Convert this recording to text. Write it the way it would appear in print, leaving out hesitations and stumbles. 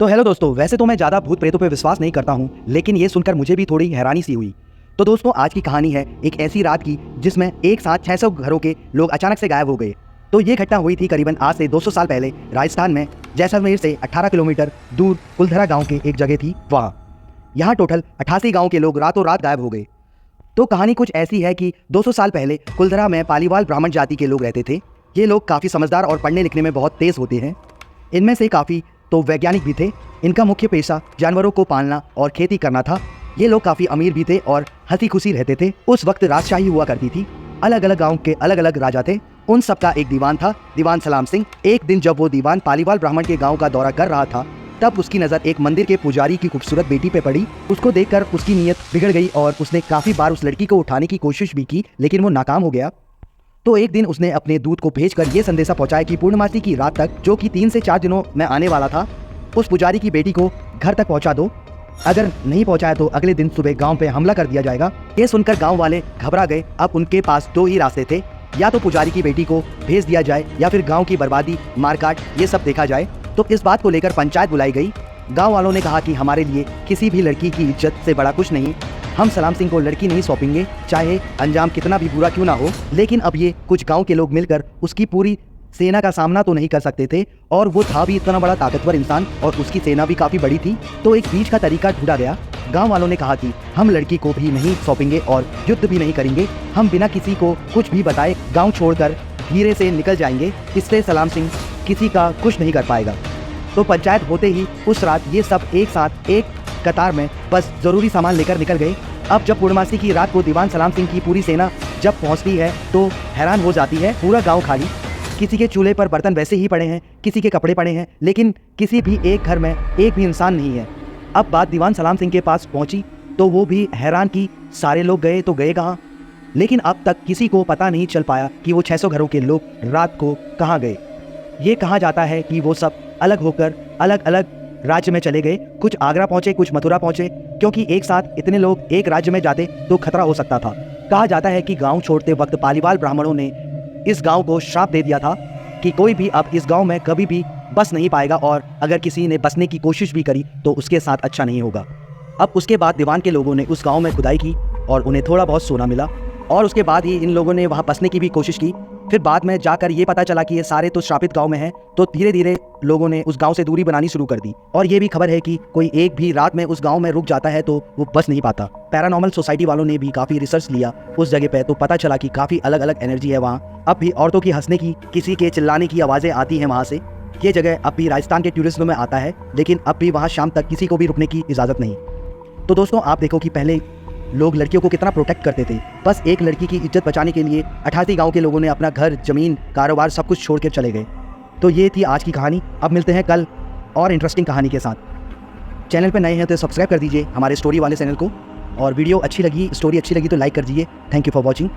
तो हेलो दोस्तों, वैसे तो मैं ज़्यादा भूत प्रेतों पे विश्वास नहीं करता हूँ, लेकिन ये सुनकर मुझे भी थोड़ी हैरानी सी हुई। तो दोस्तों, आज की कहानी है एक ऐसी रात की जिसमें एक साथ 600 घरों के लोग अचानक से गायब हो गए। तो ये घटना हुई थी करीबन आज से 200 साल पहले राजस्थान में, जैसलमेर से 18 किलोमीटर दूर कुलधरा गाँव के एक जगह थी वहाँ। यहाँ टोटल 88 गाँव के लोग रातों रात गायब हो गए। तो कहानी कुछ ऐसी है कि 200 साल पहले कुलधरा में पालीवाल ब्राह्मण जाति के लोग रहते थे। ये लोग काफ़ी समझदार और पढ़ने लिखने में बहुत तेज़ होते हैं। इनमें से काफ़ी तो वैज्ञानिक भी थे। इनका मुख्य पेशा जानवरों को पालना और खेती करना था। ये लोग काफ़ी अमीर भी थे और हंसी खुशी रहते थे। उस वक्त राजशाही हुआ करती थी। अलग अलग गांव के अलग अलग राजा थे। उन सबका एक दीवान था, दीवान सलाम सिंह। एक दिन जब वो दीवान पालीवाल ब्राह्मण के गांव का दौरा कर रहा था, तब उसकी नज़र एक मंदिर के पुजारी की खूबसूरत बेटी पे पड़ी। उसको देखकर उसकी नीयत बिगड़ गई और उसने काफ़ी बार उस लड़की को उठाने की कोशिश भी की, लेकिन वो नाकाम हो गया। तो एक दिन उसने अपने दूत को भेजकर ये संदेशा पहुंचाया कि पूर्णमासी की रात तक, जो कि 3 से 4 दिनों में आने वाला था, उस पुजारी की बेटी को घर तक पहुंचा दो। अगर नहीं पहुंचाया तो अगले दिन सुबह गांव पे हमला कर दिया जाएगा। ये सुनकर गांव वाले घबरा गए। अब उनके पास 2 ही रास्ते थे, या तो पुजारी की बेटी को भेज दिया जाए या फिर गांव की बर्बादी, मारकाट ये सब देखा जाए। तो इस बात को लेकर पंचायत बुलाई गई। गाँव वालों ने कहा कि हमारे लिए किसी भी लड़की की इज्जत से बड़ा कुछ नहीं। हम सलाम सिंह को लड़की नहीं सौंपेंगे, चाहे अंजाम कितना भी बुरा क्यों ना हो। लेकिन अब ये कुछ गांव के लोग मिलकर उसकी पूरी सेना का सामना तो नहीं कर सकते थे, और वो था भी इतना बड़ा ताकतवर इंसान, और उसकी सेना भी काफ़ी बड़ी थी। तो एक बीच का तरीका ढूंढा गया। गांव वालों ने कहा कि हम लड़की को भी नहीं सौंपेंगे और युद्ध भी नहीं करेंगे। हम बिना किसी को कुछ भी बताए गाँव छोड़कर धीरे से निकल जाएंगे। इससे सलाम सिंह किसी का कुछ नहीं कर पाएगा। तो पंचायत होते ही उस रात ये सब एक साथ एक कतार में बस ज़रूरी सामान लेकर निकल गए। अब जब पूर्णमासी की रात को दीवान सलाम सिंह की पूरी सेना जब पहुंचती है तो हैरान हो जाती है। पूरा गांव खाली, किसी के चूल्हे पर बर्तन वैसे ही पड़े हैं, किसी के कपड़े पड़े हैं, लेकिन किसी भी एक घर में एक भी इंसान नहीं है। अब बात दीवान सलाम सिंह के पास पहुंची तो वो भी हैरान कि सारे लोग गए तो गए कहाँ। लेकिन अब तक किसी को पता नहीं चल पाया कि वो 600 घरों के लोग रात को कहाँ गए। ये कहा जाता है कि वो सब अलग होकर अलग अलग राज्य में चले गए। कुछ आगरा पहुंचे, कुछ मथुरा पहुंचे, क्योंकि एक साथ इतने लोग एक राज्य में जाते तो खतरा हो सकता था। कहा जाता है कि गांव छोड़ते वक्त पालीवाल ब्राह्मणों ने इस गांव को श्राप दे दिया था कि कोई भी अब इस गांव में कभी भी बस नहीं पाएगा, और अगर किसी ने बसने की कोशिश भी करी तो उसके साथ अच्छा नहीं होगा। अब उसके बाद दीवान के लोगों ने उस गाँव में खुदाई की और उन्हें थोड़ा बहुत सोना मिला, और उसके बाद ही इन लोगों ने वहाँ बसने की भी कोशिश की। फिर बाद में जाकर ये पता चला कि ये सारे तो श्रापित गांव में हैं। तो धीरे धीरे लोगों ने उस गांव से दूरी बनानी शुरू कर दी, और ये भी खबर है कि कोई एक भी रात में उस गांव में रुक जाता है तो वो बच नहीं पाता। पैरानॉर्मल सोसाइटी वालों ने भी काफ़ी रिसर्च लिया उस जगह पे, तो पता चला कि काफ़ी अलग अलग एनर्जी है वहाँ। अब भी औरतों की हंसने की, किसी के चिल्लाने की आवाज़ें आती हैं वहाँ से। ये जगह अब भी राजस्थान के टूरिज्म में आता है, लेकिन अब भी वहाँ शाम तक किसी को भी रुकने की इजाज़त नहीं। तो दोस्तों, आप देखो कि पहले लोग लड़कियों को कितना प्रोटेक्ट करते थे। बस एक लड़की की इज्जत बचाने के लिए 88 गांव के लोगों ने अपना घर, ज़मीन, कारोबार सब कुछ छोड़ कर चले गए। तो ये थी आज की कहानी। अब मिलते हैं कल और इंटरेस्टिंग कहानी के साथ। चैनल पर नए हैं तो सब्सक्राइब कर दीजिए हमारे स्टोरी वाले चैनल को, और वीडियो अच्छी लगी, स्टोरी अच्छी लगी तो लाइक कर दीजिए। Thank you for watching.